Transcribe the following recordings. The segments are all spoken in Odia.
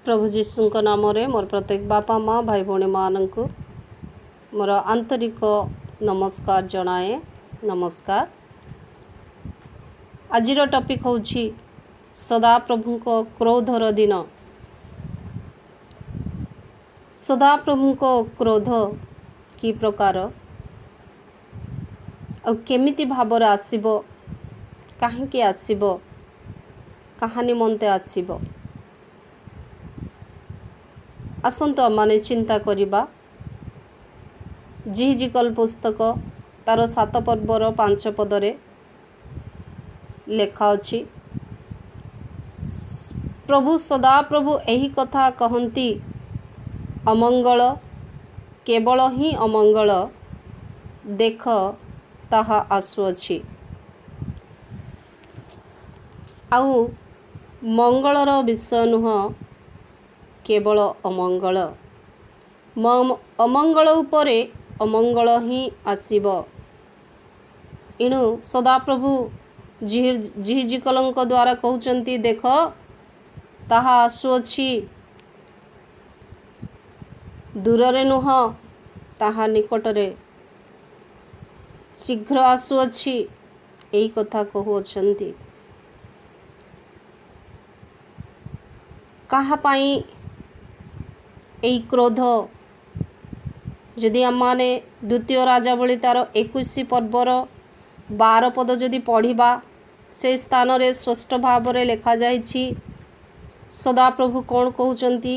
प्रभु जीशुक नाम मोर प्रत्येक बापा माँ भाई भौणी मानू मोर आंतरिक नमस्कार जनाए। नमस्कार। आज टॉपिक हूँ सदा प्रभु को क्रोधर दिन। सदा प्रभु को क्रोध कि प्रकार केमिति भावर आसीबो, काहेकि आसीबो, कहा निमंते आसीबो, आसंतु आमने चिंता करिबा। जिहिजिकल पुस्तक तार 7 पर्वर 5 पदरे लेखा अछि। प्रभु सदा प्रभु एही कथा कहंती, अमंगल केवल ही अमंगल देख ताहा आसुअछि, आउ मंगलर विषय नुह केवल अमंगल। अमंगल उपरे अमंगल ही आसीब। इणु सदाप्रभु जिहिजिकलंक द्वारा कहउचंती, देख ताहा आसुअछि, दूररे नुह ताहा निकटरे शीघ्र आसुअछि, एई कथा कहउचंती। काहा पाई एई क्रोध? जदि आमाने द्वितीय राजावली तार 21 पर्वर 12 पद जदि पढ़िबा, से स्थान रे स्पष्ट भाव रे लेखा जाइछि। सदाप्रभु कौन कहउचंती?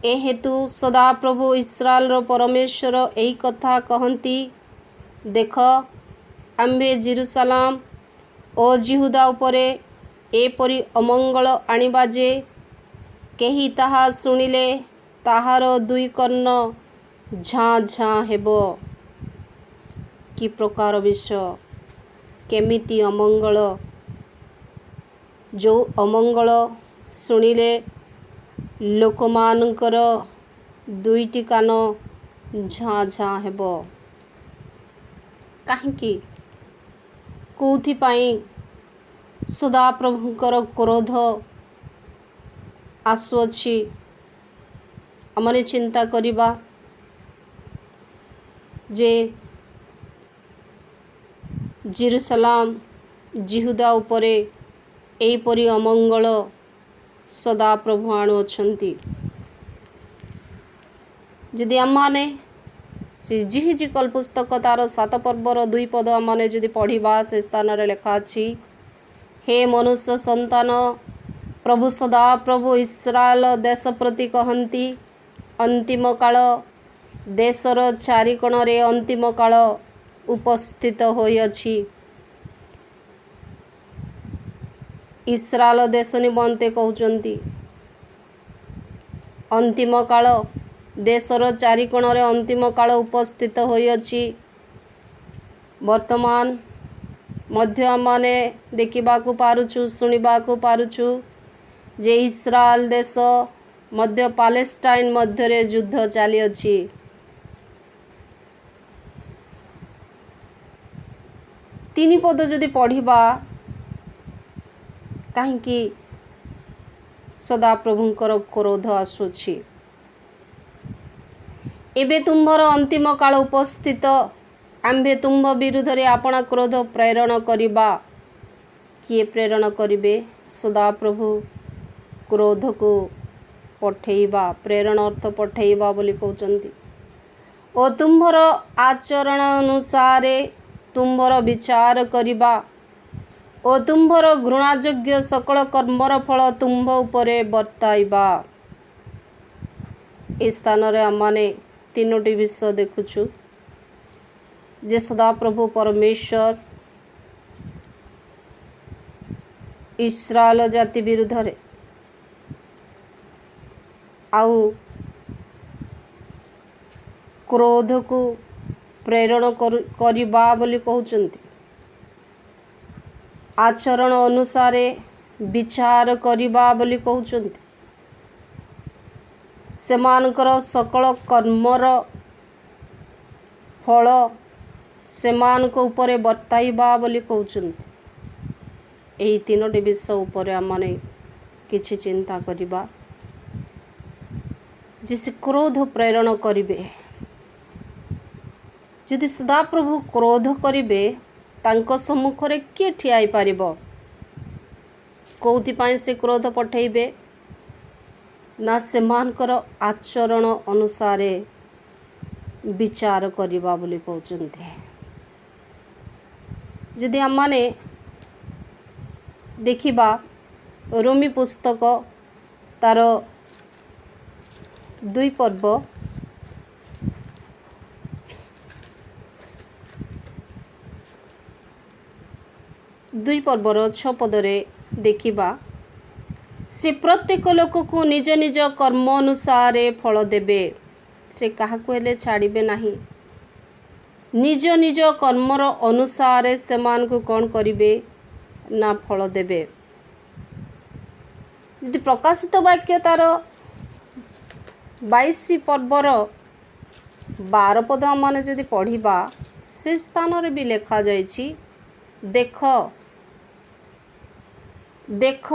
ए हेतु सदाप्रभु इस्राएल रो परमेश्वर एई कथा कहंती, देख आम्भे जेरुसलाम ओ जिहुदा उपरे एपरि अमंगल आनिबा जे केही ताहा सुनिले ताहार दुई कर्ण झाँ झाँ हेबो। कि प्रकार विषय, केमिति अमंगल, जो अमंगल सुनिले लोकमानकर दुईटी कान झाँ झाँ हेबो। काहेकि कोथि पाई सदाप्रभुंकर क्रोध आसुअछि? आमने चिंता करिबा जे जेरुसलाम जिहुदा उपरे एपरि अमंगल सदाप्रभु आणुअछंती। जदि आमाने जिहिजिकल पुस्तक तार 7 पर्वर 2 पद आमाने जदि पढ़िबा, से स्थान रे लेखा अछि, हे मनुष्य संतान, प्रभु सदा प्रभु इस्राएल देश प्रति कहंती, अंतिम काल देशर चारिकोण रे अंतिम काल उपस्थित होइअछि। इस्राएल देश निमंते कहउचंती, अंतिम काल देशर चारिकोण रे अंतिम काल उपस्थित होइअछि। वर्तमान मध्य आमाने देखिबाकू पारुछु, सुनिबाकू पारुछु जे इस्राएल देश मध्य पालेस्टाइन मध्य रे युद्ध चाली अछि। तीन पद जदि पढ़िबा, काहेकि सदाप्रभुंकर क्रोध आसुछि? एबे तुम्भर अंतिम काल उपस्थित, आम्भे तुम्भ विरुद्ध रे आपणा क्रोध प्रेरण करिबा। किए प्रेरण करिबे? सदाप्रभु क्रोध को पठेइबा। प्रेरण अर्थ पठेइबा बोली कहउचंती। ओ तुम्भर आचरण अनुसारे तुम्भर विचार करिबा, ओ तुम्भर घृणायोग्य सकल कर्मर फल तुम्भ उपरे बर्ताइबा। ए स्थान रे आमाने तीनोटी विषय देखुछु जे सदाप्रभु परमेश्वर इस्राएल जाति विरुद्ध रे आउ क्रोध को प्रेरण करिबा बोली कहउचंती। आचरण अनुसारे विचार करिबा बोली कहउचंती। सेमानकर सकल कर्मर फल सेमानक उपरे बर्ताइबा बोली कहउचंती। एही तीनोटी विषय उपरे आमने किछि चिंता करिबा। ଯେ ସେ କ୍ରୋଧ ପ୍ରେରଣ କରିବେ। ଯଦି ସଦାପ୍ରଭୁ କ୍ରୋଧ କରିବେ ତାଙ୍କ ସମ୍ମୁଖରେ କିଏ ଠିଆ ହେଇପାରିବ? କେଉଁଥିପାଇଁ ସେ କ୍ରୋଧ ପଠାଇବେ? ନା ସେମାନଙ୍କର ଆଚରଣ ଅନୁସାରେ ବିଚାର କରିବା ବୋଲି କହୁଛନ୍ତି। ଯଦି ଆମମାନେ ଦେଖିବା ରୋମୀ ପୁସ୍ତକ ତାର 2 ପର୍ବ 2 ପର୍ବର 6 ପଦରେ ଦେଖିବା, ସେ ପ୍ରତ୍ୟେକ ଲୋକକୁ ନିଜ ନିଜ କର୍ମ ଅନୁସାରେ ଫଳ ଦେବେ। ସେ କାହାକୁ ହେଲେ ଛାଡ଼ିବେ ନାହିଁ। ନିଜ ନିଜ କର୍ମର ଅନୁସାରେ ସେମାନଙ୍କୁ କ'ଣ କରିବେ? ନା ଫଳ ଦେବେ। ଯଦି ପ୍ରକାଶିତ ବାକ୍ୟ ତାର 22 ପର୍ବର 12 ପଦ ଆମମାନେ ଯଦି ପଢ଼ିବା, ସେ ସ୍ଥାନରେ ବି ଲେଖାଯାଇଛି, ଦେଖ ଦେଖ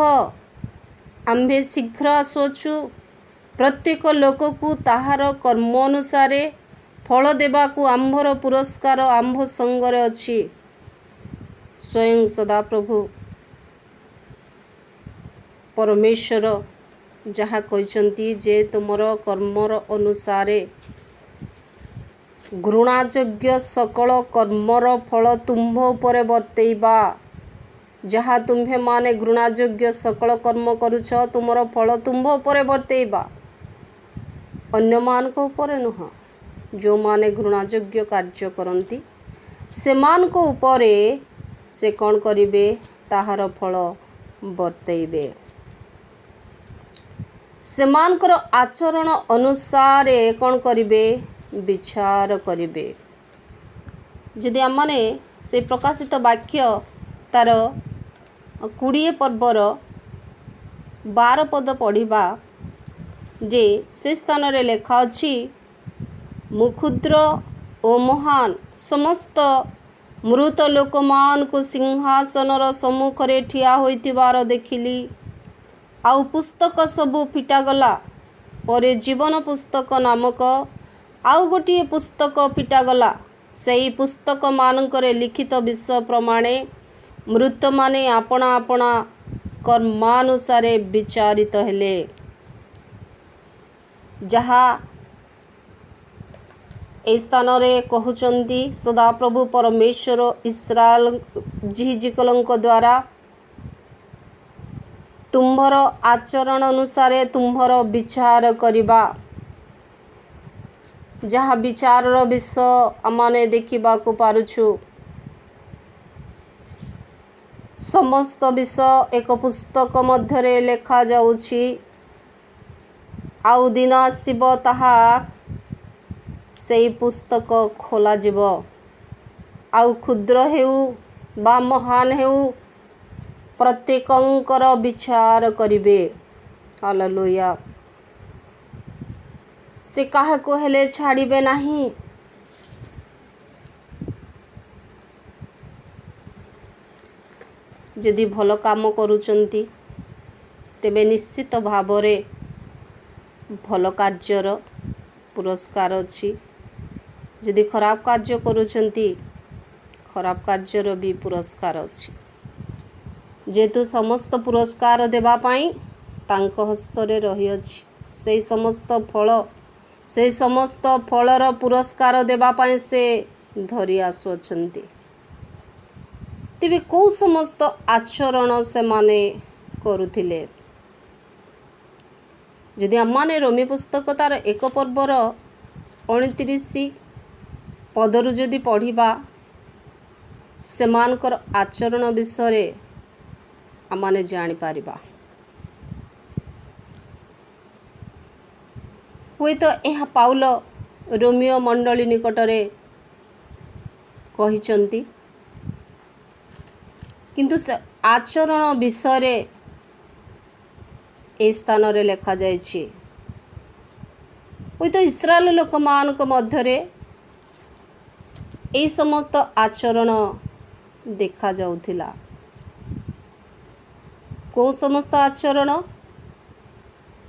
ଆମ୍ଭେ ଶୀଘ୍ର ଆସୁଅଛୁ, ପ୍ରତ୍ୟେକ ଲୋକକୁ ତାହାର କର୍ମ ଅନୁସାରେ ଫଳ ଦେବାକୁ ଆମ୍ଭର ପୁରସ୍କାର ଆମ୍ଭ ସଙ୍ଗରେ ଅଛି। ସ୍ୱୟଂ ସଦାପ୍ରଭୁ ପରମେଶ୍ୱର ଯାହା କହିଛନ୍ତି ଯେ ତୁମର କର୍ମର ଅନୁସାରେ ଘୃଣାଯୋଗ୍ୟ ସକଳ କର୍ମର ଫଳ ତୁମ୍ଭ ଉପରେ ବର୍ତ୍ତେଇବା। ଯାହା ତୁମ୍ଭେମାନେ ଘୃଣାଯୋଗ୍ୟ ସକଳ କର୍ମ କରୁଛ ତୁମର ଫଳ ତୁମ୍ଭ ଉପରେ ବର୍ତ୍ତେଇବା, ଅନ୍ୟମାନଙ୍କ ଉପରେ ନୁହଁ। ଯେଉଁମାନେ ଘୃଣାଯୋଗ୍ୟ କାର୍ଯ୍ୟ କରନ୍ତି ସେମାନଙ୍କ ଉପରେ ସେ କ'ଣ କରିବେ? ତାହାର ଫଳ ବର୍ତ୍ତେଇବେ। ସେମାନଙ୍କର ଆଚରଣ ଅନୁସାରେ କ'ଣ କରିବେ? ବିଚାର କରିବେ। ଯଦି ଆମମାନେ ସେ ପ୍ରକାଶିତ ବାକ୍ୟ ତାର 20 ପର୍ବର 12 ପଦ ପଢ଼ିବା, ଯେ ସେ ସ୍ଥାନରେ ଲେଖା ଅଛି, ମୁଁ କ୍ଷୁଦ୍ର ଓ ମହାନ ସମସ୍ତ ମୃତ ଲୋକମାନଙ୍କୁ ସିଂହାସନର ସମ୍ମୁଖରେ ଠିଆ ହୋଇଥିବାର ଦେଖିଲି। ଆଉ ପୁସ୍ତକ ସବୁ ଫିଟାଗଲା ପରେ ଜୀବନ ପୁସ୍ତକ ନାମକ ଆଉ ଗୋଟିଏ ପୁସ୍ତକ ଫିଟାଗଲା। ସେହି ପୁସ୍ତକମାନଙ୍କରେ ଲିଖିତ ବିଷୟ ପ୍ରମାଣେ ମୃତମାନେ ଆପଣା ଆପଣା କର୍ମାନୁସାରେ ବିଚାରିତ ହେଲେ। ଯାହା ଏହି ସ୍ଥାନରେ କହୁଛନ୍ତି ସଦାପ୍ରଭୁ ପରମେଶ୍ୱର ଇସ୍ରାଏଲ ଜିହିଜିକେଲଙ୍କ ଦ୍ୱାରା, ତୁମ୍ଭର ଆଚରଣ ଅନୁସାରେ ତୁମ୍ଭର ବିଚାର କରିବା। ଯାହା ବିଚାରର ବିଷୟ ଆମମାନେ ଦେଖିବାକୁ ପାରୁଛୁ। ସମସ୍ତ ବିଷୟ ଏକ ପୁସ୍ତକ ମଧ୍ୟରେ ଲେଖାଯାଉଛି। ଆଉ ଦିନ ଆସିବ ତାହା ସେହି ପୁସ୍ତକ ଖୋଲାଯିବ। ଆଉ କ୍ଷୁଦ୍ର ହେଉ ବା ମହାନ ହେଉ ପ୍ରତ୍ୟେକଙ୍କର ବିଚାର କରିବେ। ହାଲେଲୁୟା। ସେ କାହାକୁ ହେଲେ ଛାଡ଼ିବେ ନାହିଁ। ଯଦି ଭଲ କାମ କରୁଛନ୍ତି ତେବେ ନିଶ୍ଚିତ ଭାବରେ ଭଲ କାର୍ଯ୍ୟର ପୁରସ୍କାର ଅଛି। ଯଦି ଖରାପ କାର୍ଯ୍ୟ କରୁଛନ୍ତି ଖରାପ କାର୍ଯ୍ୟର ବି ପୁରସ୍କାର ଅଛି। ଯେହେତୁ ସମସ୍ତ ପୁରସ୍କାର ଦେବା ପାଇଁ ତାଙ୍କ ହସ୍ତରେ ରହିଅଛି। ସେହି ସମସ୍ତ ଫଳର ପୁରସ୍କାର ଦେବା ପାଇଁ ସେ ଧରି ଆସୁଅଛନ୍ତି। ତେବେ କେଉଁ ସମସ୍ତ ଆଚରଣ ସେମାନେ କରୁଥିଲେ? ଯଦି ଆମମାନେ ରୋମୀ ପୁସ୍ତକ ତାର 1 ପର୍ବର 29 ପଦରୁ ଯଦି ପଢ଼ିବା, ସେମାନଙ୍କର ଆଚରଣ ବିଷୟରେ ଆମମାନେ ଜାଣିପାରିବା। ହୁଏତ ଏହା ପାଉଲ ରୋମୀୟ ମଣ୍ଡଳୀ ନିକଟରେ କହିଛନ୍ତି, କିନ୍ତୁ ସେ ଆଚରଣ ବିଷୟରେ ଏହି ସ୍ଥାନରେ ଲେଖାଯାଇଛି। ହୁଏତ ଇସ୍ରାଏଲ ଲୋକମାନଙ୍କ ମଧ୍ୟରେ ଏହି ସମସ୍ତ ଆଚରଣ ଦେଖାଯାଉଥିଲା। କେଉଁ ସମସ୍ତ ଆଚରଣ?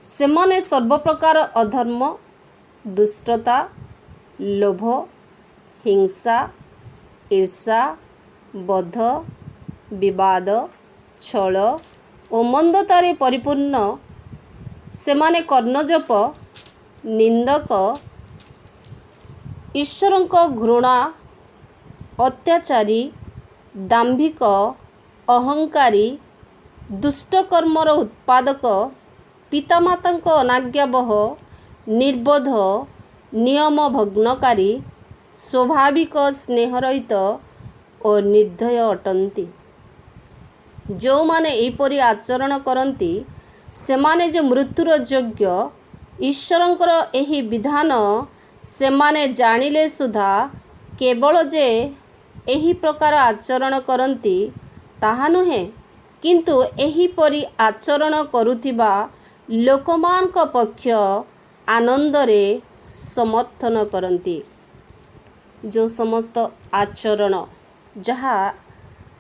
ସେମାନେ ସର୍ବପ୍ରକାର ଅଧର୍ମ, ଦୁଷ୍ଟତା, ଲୋଭ, ହିଂସା, ଈର୍ଷା, ବଧ, ବିବାଦ, ଛଳ ଓ ମନ୍ଦତାରେ ପରିପୂର୍ଣ୍ଣ। ସେମାନେ କର୍ଣ୍ଣଜପ, ନିନ୍ଦକ, ଈଶ୍ୱରଙ୍କ ଘୃଣା, ଅତ୍ୟାଚାରୀ, ଦାମ୍ଭିକ, ଅହଙ୍କାରୀ, ଦୁଷ୍ଟକର୍ମର ଉତ୍ପାଦକ, ପିତାମାତାଙ୍କ ଅନାଜ୍ଞାବହ, ନିର୍ବୋଧ, ନିୟମ ଭଗ୍ନକାରୀ, ସ୍ୱାଭାବିକ ସ୍ନେହରହିତ ଓ ନିର୍ଦ୍ଦୟ ଅଟନ୍ତି। ଯେଉଁମାନେ ଏହିପରି ଆଚରଣ କରନ୍ତି ସେମାନେ ଯେ ମୃତ୍ୟୁର ଯୋଗ୍ୟ। ଈଶ୍ୱରଙ୍କର ଏହି ବିଧାନ ସେମାନେ ଜାଣିଲେ ସୁଦ୍ଧା କେବଳ ଯେ ଏହି ପ୍ରକାର ଆଚରଣ କରନ୍ତି ତାହା ନୁହେଁ, କିନ୍ତୁ ଏହିପରି ଆଚରଣ କରୁଥିବା ଲୋକମାନଙ୍କ ପକ୍ଷ ଆନନ୍ଦରେ ସମର୍ଥନ କରନ୍ତି। ଯେଉଁ ସମସ୍ତ ଆଚରଣ ଯାହା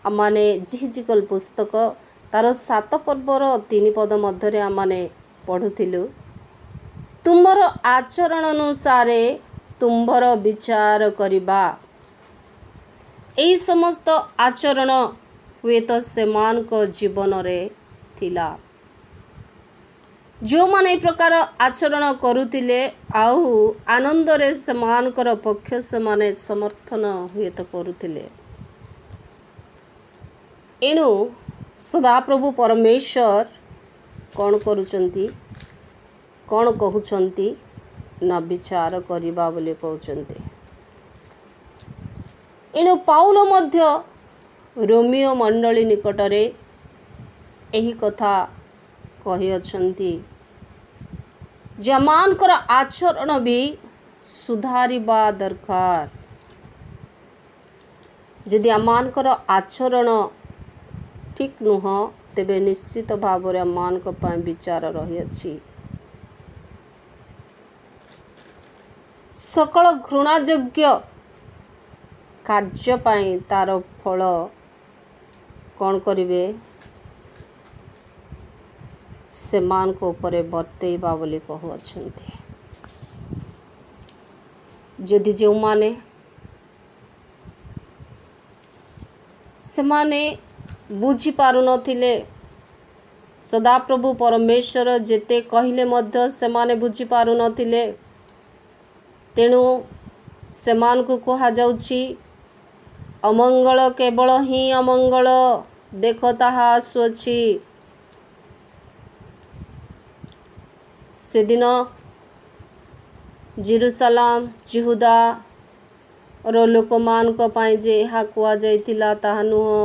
ଆମମାନେ ଜିହିଜିକଲ ପୁସ୍ତକ ତାର 7 ପର୍ବର 3 ପଦ ମଧ୍ୟରେ ଆମମାନେ ପଢ଼ୁଥିଲୁ। ତୁମ୍ଭର ଆଚରଣ ଅନୁସାରେ ତୁମ୍ଭର ବିଚାର କରିବା। ଏହି ସମସ୍ତ ଆଚରଣ ହୁଏତ ସେମାନଙ୍କ ଜୀବନରେ ଥିଲା। ଯେଉଁମାନେ ଏହି ପ୍ରକାର ଆଚରଣ କରୁଥିଲେ ଆଉ ଆନନ୍ଦରେ ସେମାନଙ୍କର ପକ୍ଷ ସେମାନେ ସମର୍ଥନ ହୁଏତ କରୁଥିଲେ। ଏଣୁ ସଦାପ୍ରଭୁ ପରମେଶ୍ୱର କ'ଣ କରୁଛନ୍ତି, କ'ଣ କହୁଛନ୍ତି ନା ବିଚାର କରିବା ବୋଲି କହୁଛନ୍ତି। ଏଣୁ ପାଉଲ ମଧ୍ୟ ରୋମିଓ ମଣ୍ଡଳୀ ନିକଟରେ ଏହି କଥା କହିଅଛନ୍ତି ଯେ ଆମମାନଙ୍କର ଆଚରଣ ବି ସୁଧାରିବା ଦରକାର। ଯଦି ଆମମାନଙ୍କର ଆଚରଣ ଠିକ୍ ନୁହଁ ତେବେ ନିଶ୍ଚିତ ଭାବରେ ଆମମାନଙ୍କ ପାଇଁ ବିଚାର ରହିଅଛି। ସକଳ ଘୃଣାଯୋଗ୍ୟ କାର୍ଯ୍ୟ ପାଇଁ ତାର ଫଳ କ'ଣ କରିବେ, ସେମାନଙ୍କ ଉପରେ ବର୍ତ୍ତେଇବା ବୋଲି କହୁଅଛନ୍ତି। ଯଦି ଯେଉଁମାନେ ସେମାନେ ବୁଝିପାରୁନଥିଲେ, ସଦାପ୍ରଭୁ ପରମେଶ୍ୱର ଯେତେ କହିଲେ ମଧ୍ୟ ସେମାନେ ବୁଝିପାରୁନଥିଲେ, ତେଣୁ ସେମାନଙ୍କୁ କୁହାଯାଉଛି ଅମଙ୍ଗଳ କେବଳ ହିଁ ଅମଙ୍ଗଳ, ଦେଖ ତାହା ଆସୁଅଛି। ସେଦିନ ଜେରୁସାଲେମ ଯିହୁଦାର ଲୋକମାନଙ୍କ ପାଇଁ ଯେ ଏହା କୁହାଯାଇଥିଲା ତାହା ନୁହଁ।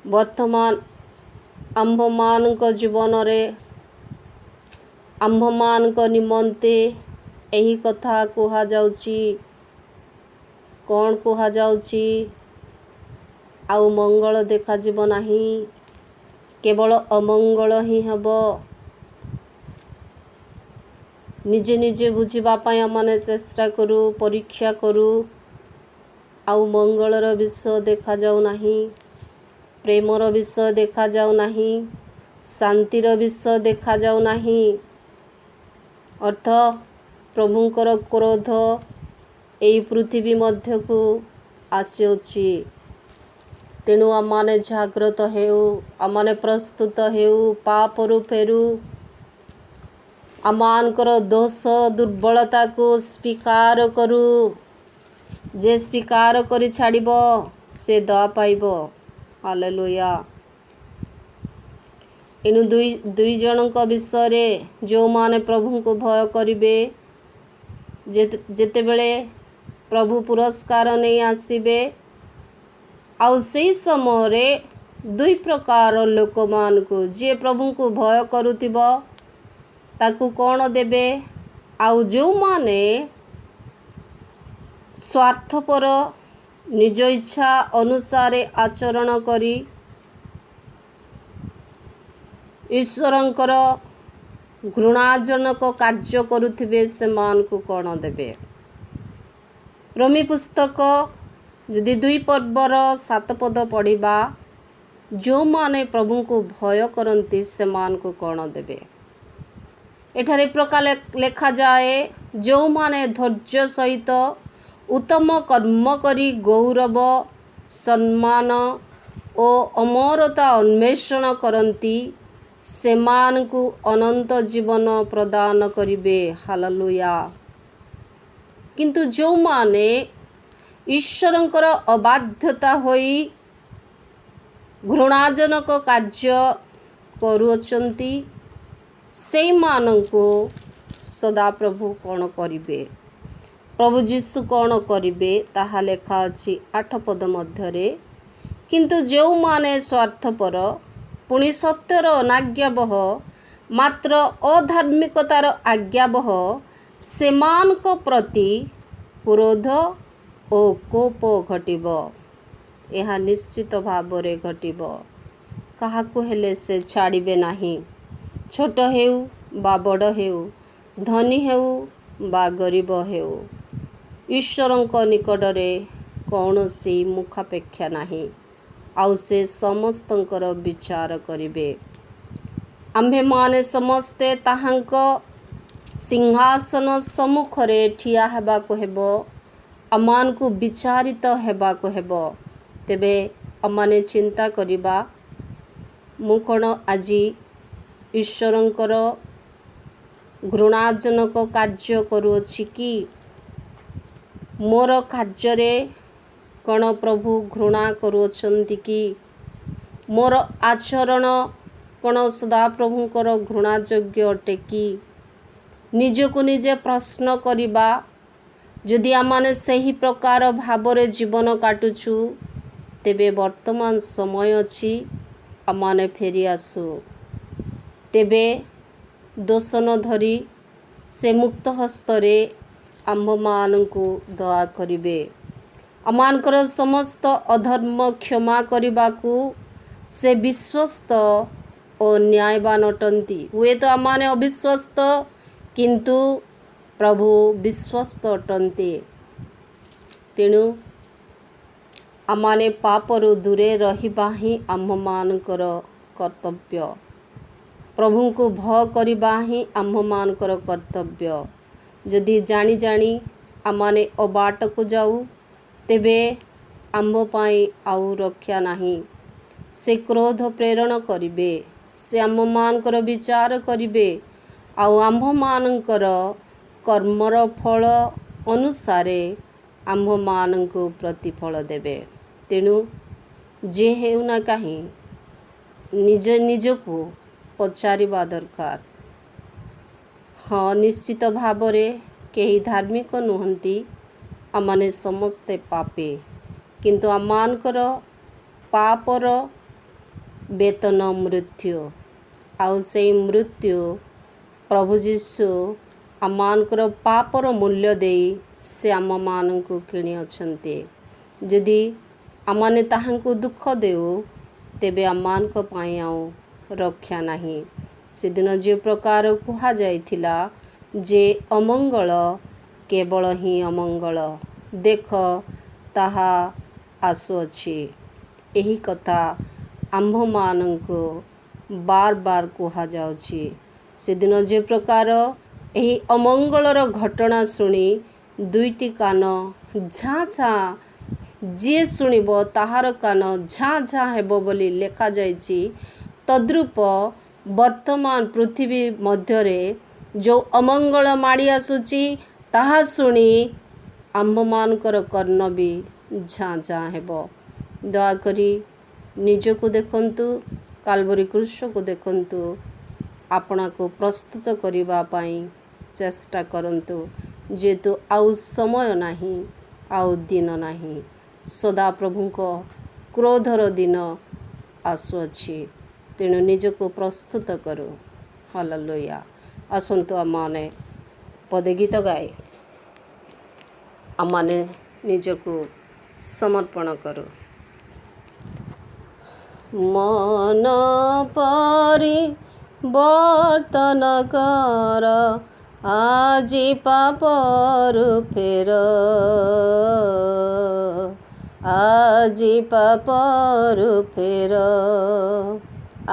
ବର୍ତ୍ତମାନ ଆମ୍ଭମାନଙ୍କ ଜୀବନରେ ଆମ୍ଭମାନଙ୍କ ନିମନ୍ତେ ଏହି କଥା କୁହାଯାଉଛି। କ'ଣ କୁହାଯାଉଛି? ଆଉ ମଙ୍ଗଳ ଦେଖାଯିବ ନାହିଁ, କେବଳ ଅମଙ୍ଗଳ ହିଁ ହେବ। ନିଜେ ନିଜେ ବୁଝିବା ପାଇଁ ଆମମାନେ ଚେଷ୍ଟା କରୁ, ପରୀକ୍ଷା କରୁ, ଆଉ ମଙ୍ଗଳର ବିଷୟ ଦେଖାଯାଉ ନାହିଁ, ପ୍ରେମର ବିଷୟ ଦେଖାଯାଉ ନାହିଁ, ଶାନ୍ତିର ବିଷୟ ଦେଖାଯାଉ ନାହିଁ। ଅର୍ଥ ପ୍ରଭୁଙ୍କର କ୍ରୋଧ ଏହି ପୃଥିବୀ ମଧ୍ୟକୁ ଆସିଅଛି। ତେଣୁ ଆମମାନେ ଜାଗ୍ରତ ହେଉ, ଆମମାନେ ପ୍ରସ୍ତୁତ ହେଉ, ପାପରୁ ଫେରୁ, ଆମମାନଙ୍କର ଦୋଷ ଦୁର୍ବଳତାକୁ ସ୍ୱୀକାର କରୁ। ଯେ ସ୍ୱୀକାର କରି ଛାଡ଼ିବ ସେ ଦୟା ପାଇବ। ହାଲେଲୁୟା। ଏଣୁ ଦୁଇ ଜଣଙ୍କ ବିଷୟରେ ଯେଉଁମାନେ ପ୍ରଭୁଙ୍କୁ ଭୟ କରିବେ, ଯେତେବେଳେ ପ୍ରଭୁ ପୁରସ୍କାର ନେଇ ଆସିବେ, ଆଉ ସେହି ସମୟରେ ଦୁଇ ପ୍ରକାର ଲୋକମାନଙ୍କୁ, ଯିଏ ପ୍ରଭୁଙ୍କୁ ଭୟ କରୁଥିବ ତାକୁ କ'ଣ ଦେବେ, ଆଉ ଯେଉଁମାନେ ସ୍ୱାର୍ଥପର ନିଜ ଇଚ୍ଛା ଅନୁସାରେ ଆଚରଣ କରି ଈଶ୍ୱରଙ୍କର ଘୃଣାଜନକ କାର୍ଯ୍ୟ କରୁଥିବେ ସେମାନଙ୍କୁ କ'ଣ ଦେବେ। ରୋମୀ ପୁସ୍ତକ ଯଦି 2 ପର୍ବର 7 ପଦ ପଢ଼ିବା, ଯେଉଁମାନେ ପ୍ରଭୁଙ୍କୁ ଭୟ କରନ୍ତି ସେମାନଙ୍କୁ କ'ଣ ଦେବେ। ଏଠାରେ ପ୍ରକାର ଲେଖାଯାଏ, ଯେଉଁମାନେ ଧୈର୍ଯ୍ୟ ସହିତ ଉତ୍ତମ କର୍ମ କରି ଗୌରବ, ସମ୍ମାନ ଓ ଅମରତା ଅନ୍ୱେଷଣ କରନ୍ତି, ସେମାନଙ୍କୁ ଅନନ୍ତ ଜୀବନ ପ୍ରଦାନ କରିବେ। ହାଲେଲୁୟା। କିନ୍ତୁ ଯେଉଁମାନେ ଈଶ୍ୱରଙ୍କର ଅବାଧ୍ୟତା ହୋଇ ଘୃଣାଜନକ କାର୍ଯ୍ୟ କରୁଅଛନ୍ତି, ସେଇମାନଙ୍କୁ ସଦାପ୍ରଭୁ କ'ଣ କରିବେ? ପ୍ରଭୁ ଯୀଶୁ କ'ଣ କରିବେ ତାହା ଲେଖା ଅଛି 8 ପଦ ମଧ୍ୟରେ। କିନ୍ତୁ ଯେଉଁମାନେ ସ୍ୱାର୍ଥପର, ପୁଣି ସତ୍ୟର ଅନାଜ୍ଞାବହ, ମାତ୍ର ଅଧାର୍ମିକତାର ଆଜ୍ଞାବହ, ସେମାନଙ୍କ ପ୍ରତି କ୍ରୋଧ ଓ କୋପ ଘଟିବ। ଏହା ନିଶ୍ଚିତ ଭାବରେ ଘଟିବ। କାହାକୁ ହେଲେ ସେ ଛାଡ଼ିବେ ନାହିଁ। ଛୋଟ ହେଉ ବା ବଡ଼ ହେଉ, ଧନୀ ହେଉ ବା ଗରିବ ହେଉ, ଈଶ୍ୱରଙ୍କ ନିକଟରେ କୌଣସି ମୁଖାପେକ୍ଷା ନାହିଁ। ଆଉ ସେ ସମସ୍ତଙ୍କର ବିଚାର କରିବେ। ଆମ୍ଭେମାନେ ସମସ୍ତେ ତାହାଙ୍କ ସିଂହାସନ ସମ୍ମୁଖରେ ଠିଆ ହେବାକୁ ହେବ। ଆମମାନଙ୍କୁ ବିଚାରିତ ହେବାକୁ ହେବ। ତେବେ ଆମମାନେ ଚିନ୍ତା କରିବା, ମୁଁ କ'ଣ ଆଜି ଈଶ୍ୱରଙ୍କର ଘୃଣାଜନକ କାର୍ଯ୍ୟ କରୁଅଛି କି? ମୋର କାର୍ଯ୍ୟରେ କ'ଣ ପ୍ରଭୁ ଘୃଣା କରୁଅଛନ୍ତି କି? ମୋର ଆଚରଣ କ'ଣ ସଦାପ୍ରଭୁଙ୍କର ଘୃଣାଯୋଗ୍ୟ ଅଟେ କି? ନିଜକୁ ନିଜେ ପ୍ରଶ୍ନ କରିବା। ଯଦି ଆମମାନେ ସେହି ପ୍ରକାର ଭାବରେ ଜୀବନ କାଟୁଛୁ, ତେବେ ବର୍ତ୍ତମାନ ସମୟ ଅଛି ଆମମାନେ ଫେରିଆସୁ। ତେବେ ଦୋଷ ନ ଧରି ସେ ମୁକ୍ତ ହସ୍ତରେ ଆମ୍ଭମାନଙ୍କୁ ଦୟା କରିବେ। ଆମମାନଙ୍କର ସମସ୍ତ ଅଧର୍ମ କ୍ଷମା କରିବାକୁ ସେ ବିଶ୍ୱସ୍ତ ଓ ନ୍ୟାୟବାନ ଅଟନ୍ତି। ହୁଏତ ଆମମାନେ ଅବିଶ୍ୱସ୍ତ, କିନ୍ତୁ ପ୍ରଭୁ ବିଶ୍ୱସ୍ତ ଅଟନ୍ତି। ତେଣୁ ଆମମାନେ ପାପରୁ ଦୂରେ ରହିବା ହିଁ ଆମ୍ଭମାନଙ୍କର କର୍ତ୍ତବ୍ୟ। ପ୍ରଭୁଙ୍କୁ ଭୟ କରିବା ହିଁ ଆମ୍ଭମାନଙ୍କର କର୍ତ୍ତବ୍ୟ। ଯଦି ଜାଣି ଜାଣି ଆମମାନେ ଅବାଟକୁ ଯାଉ, ତେବେ ଆମ୍ଭ ପାଇଁ ଆଉ ରକ୍ଷା ନାହିଁ। ସେ କ୍ରୋଧ ପ୍ରେରଣ କରିବେ। ସେ ଆମ୍ଭମାନଙ୍କର ବିଚାର କରିବେ ଆଉ ଆମ୍ଭମାନଙ୍କର କର୍ମର ଫଳ ଅନୁସାରେ ଆମ୍ଭମାନଙ୍କୁ ପ୍ରତିଫଳ ଦେବେ। ତେଣୁ ଯେ ହେଉନା କାହିଁ ନିଜ ନିଜକୁ ପଚାରିବା ଦରକାର। ହଁ, ନିଶ୍ଚିତ ଭାବରେ କେହି ଧାର୍ମିକ ନୁହନ୍ତି। ଆମମାନେ ସମସ୍ତେ ପାପୀ। କିନ୍ତୁ ଆମମାନଙ୍କର ପାପର ବେତନ ମୃତ୍ୟୁ। ଆଉ ସେଇ ମୃତ୍ୟୁ ପ୍ରଭୁ ଯୀଶୁ ଆମମାନଙ୍କର ପାପର ମୂଲ୍ୟ ଦେଇ ସେ ଆମମାନଙ୍କୁ କିଣିଅଛନ୍ତି। ଯଦି ଆମମାନେ ତାହାଙ୍କୁ ଦୁଃଖ ଦେଉ, ତେବେ ଆମମାନଙ୍କ ପାଇଁ ଆଉ ରକ୍ଷା ନାହିଁ। ସେଦିନ ଯେଉଁ ପ୍ରକାର କୁହାଯାଇଥିଲା ଯେ ଅମଙ୍ଗଳ, କେବଳ ହିଁ ଅମଙ୍ଗଳ, ଦେଖ ତାହା ଆସୁଅଛି। ଏହି କଥା ଆମ୍ଭମାନଙ୍କୁ ବାର ବାର କୁହାଯାଉଛି। ସେଦିନ ଯେ ପ୍ରକାର ଏହି ଅମଙ୍ଗଳର ଘଟଣା ଶୁଣି ଦୁଇଟି କାନ ଝାଁ ଝାଁ, ଯିଏ ଶୁଣିବ ତାହାର କାନ ଝାଁ ଝାଁ ହେବ ବୋଲି ଲେଖାଯାଇଛି, ତଦ୍ରୂପ ବର୍ତ୍ତମାନ ପୃଥିବୀ ମଧ୍ୟରେ ଯେଉଁ ଅମଙ୍ଗଳ ମାଡ଼ି ଆସୁଛି, ତାହା ଶୁଣି ଆମ୍ଭମାନଙ୍କର କର୍ଣ୍ଣ ବି ଝାଁ ଝାଁ ହେବ। ଦୟାକରି ନିଜକୁ ଦେଖନ୍ତୁ, କାଲବରୀ କ୍ରୁଶକୁ ଦେଖନ୍ତୁ। ଆପଣଙ୍କୁ ପ୍ରସ୍ତୁତ କରିବା ପାଇଁ ଚେଷ୍ଟା କରନ୍ତୁ। ଯେହେତୁ ଆଉ ସମୟ ନାହିଁ, ଆଉ ଦିନ ନାହିଁ। ସଦାପ୍ରଭୁଙ୍କ କ୍ରୋଧର ଦିନ ଆସୁଅଛି। ତେଣୁ ନିଜକୁ ପ୍ରସ୍ତୁତ କରୁ। ହାଲେଲୁୟା। ଆସନ୍ତୁ ଆମମାନେ ପଦେ ଗୀତ ଗାଇ ଆମମାନେ ନିଜକୁ ସମର୍ପଣ କରୁ। ମନ ପରିବର୍ତ୍ତନ କର, ଆଜି ପାପରୁ ଫେର, ଆଜି ପାପରୁ ଫେର।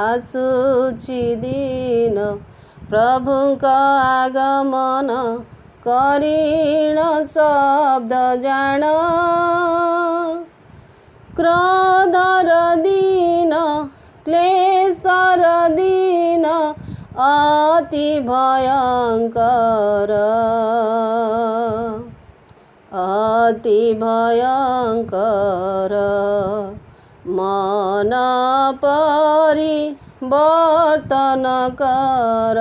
ଆସୁଛି ଦିନ प्रभुଙ୍କ आगमन करिण शब्द जान क्रोधर दिन क्लेशर दिन अति भयंकर मन परिवर्तन कर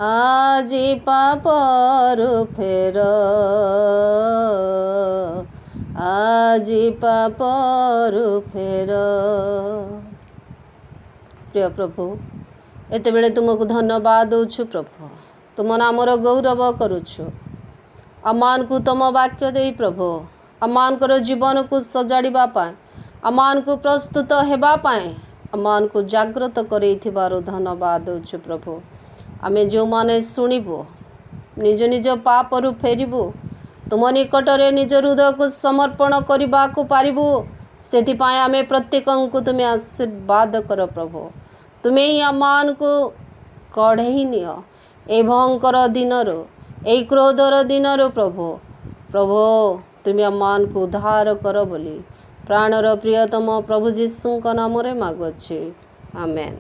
आजि पापरु फेर आजि पापरु फेर। प्रिय प्रभु एते बेले तुमको धन्यवाद दौछु प्रभु तुम नामर गौरव करुछु आमान को तुम वाक्य दे प्रभु आमान जीवन को सजाड़ा आमान को प्रस्तुत होगापाई आमान को जागृत कर धन्यवाद दौछु प्रभु आमे जो माने शुणबू निज निज पापरु फेरबू तुम निकट रे निज हृदय को समर्पण करने को पारिबू से आमे प्रत्येक को तुम्हें आशीर्वाद कर प्रभु तुम्हें ही आमान को कढ़ई नियो ए भयंकर दिन ए क्रोधर दिन प्रभु प्रभु तुम्हें आमान को उद्धार कर बोली प्राणर प्रियतम प्रभु जीशु नाम रे मागुछि आमेन।